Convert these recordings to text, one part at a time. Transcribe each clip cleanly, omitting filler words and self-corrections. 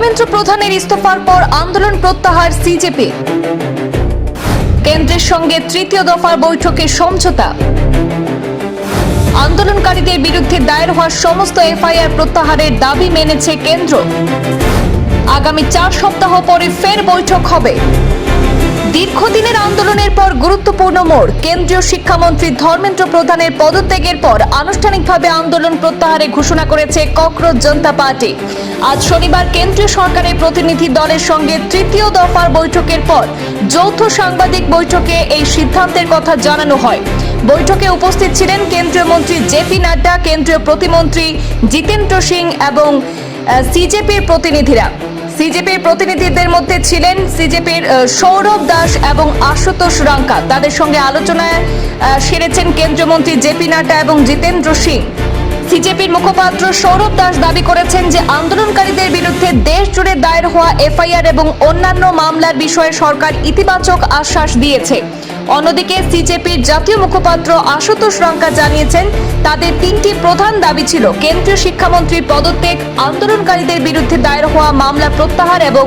ধর্মেন্দ্র প্রধানের ইস্তফার পর আন্দোলন প্রত্যাহার সিজেপি। কেন্দ্রের সঙ্গে তৃতীয় দফার বৈঠকে সমঝোতা। আন্দোলনকারীদের বিরুদ্ধে দায়ের হওয়া সমস্ত এফআইআর প্রত্যাহারের দাবি মেনেছে কেন্দ্র। আগামী 4 সপ্তাহ পরে ফের বৈঠক হবে। দীর্ঘদিনের আন্দোলনের পর গুরুত্বপূর্ণ মোড়। কেন্দ্রীয় শিক্ষামন্ত্রী ধর্মেন্দ্র প্রধানের পদত্যাগের পর আনুষ্ঠানিকভাবে আন্দোলন প্রত্যাহারের ঘোষণা করেছে ককরোচ জনতা পার্টি। আজ শনিবার কেন্দ্রীয় সরকারের প্রতিনিধি দলের সঙ্গে তৃতীয় দফার বৈঠকের পর যৌথ সাংবাদিক বৈঠকে এই সিদ্ধান্তের কথা জানানো হয়। বৈঠকে উপস্থিত ছিলেন কেন্দ্রীয় মন্ত্রী জেপি নাড্ডা, কেন্দ্রীয় প্রতিমন্ত্রী জিতেন্দ্র সিং এবং সিজেপির প্রতিনিধিরা। সিজেপির প্রতিনিধিদের মধ্যে ছিলেন সিজেপির সৌরভ দাস এবং আশুতোষ রাঙ্কা। তাদের সঙ্গে আলোচনায় সেরেছেন কেন্দ্রীয় মন্ত্রী জেপি নাড্ডা এবং জিতেন্দ্র সিং। সিজেপির মুখপাত্র সৌরভ দাস দাবি করেছেন যে আন্দোলনকারীদের বিরুদ্ধে দেশ জুড়ে দায়ের হওয়া এফআইআর এবং অন্যান্য মামলার বিষয়ে সরকার ইতিবাচক আশ্বাস দিয়েছে। অন্যদিকে সিজেপির জাতীয় মুখপাত্র আশুতোষ রাঙ্কা জানিয়েছেন তাদের 3টি প্রধান দাবি ছিল কেন্দ্রীয় শিক্ষামন্ত্রীর পদত্যাগ, আন্দোলনকারীদের বিরুদ্ধে দায়ের হওয়া মামলা প্রত্যাহার এবং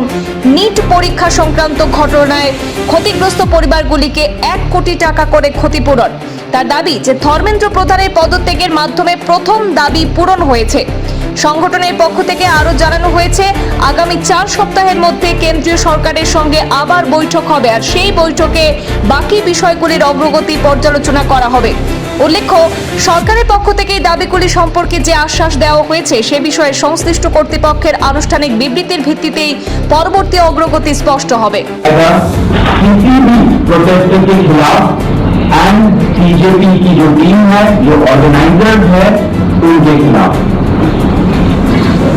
নিট পরীক্ষা সংক্রান্ত ঘটনায় ক্ষতিগ্রস্ত পরিবারগুলিকে 1 কোটি টাকা করে ক্ষতিপূরণ। তার দাবি যে ধর্মেন্দ্র প্রধানের পদত্যাগের মাধ্যমে প্রথম দাবি পূরণ হয়েছে। সংগঠনের পক্ষ থেকে আরো জানানো হয়েছে আগামী 4 সপ্তাহের মধ্যে কেন্দ্রীয় সরকারের সঙ্গে আবার বৈঠক হবে, আর সেই বৈঠকে বাকি বিষয়গুলির অগ্রগতি পর্যালোচনা করা হবে। উল্লেখ্য, সরকারের পক্ষ থেকে এই দাবিগুলি সম্পর্কে যে আশ্বাস দেওয়া হয়েছে সে বিষয়ে সংশ্লিষ্ট কর্তৃপক্ষের আনুষ্ঠানিক বিবৃতির ভিত্তিতেই পরবর্তী অগ্রগতি স্পষ্ট হবে। बीजेपी की जो टीम है, जो ऑर्गेनाइजर्स है, उनके खिलाफ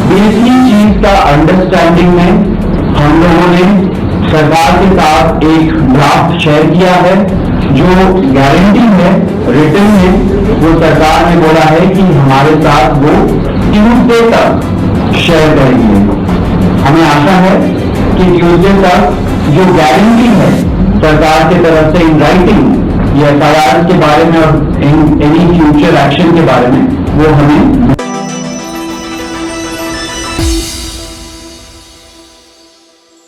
बेसिक चीज का अंडरस्टैंडिंग में हम लोगों ने सरकार के साथ एक ड्राफ्ट शेयर किया है। जो गारंटी है रिटर्न में वो सरकार ने बोला है कि हमारे साथ वो ट्यूसडे तक शेयर करेंगे। हमें आशा है कि ट्यूसडे तक जो गारंटी है सरकार की तरफ से इन राइटिंग या एफआईआर के बारे में और एनी फ्यूचर एक्शन के बारे में वो हमें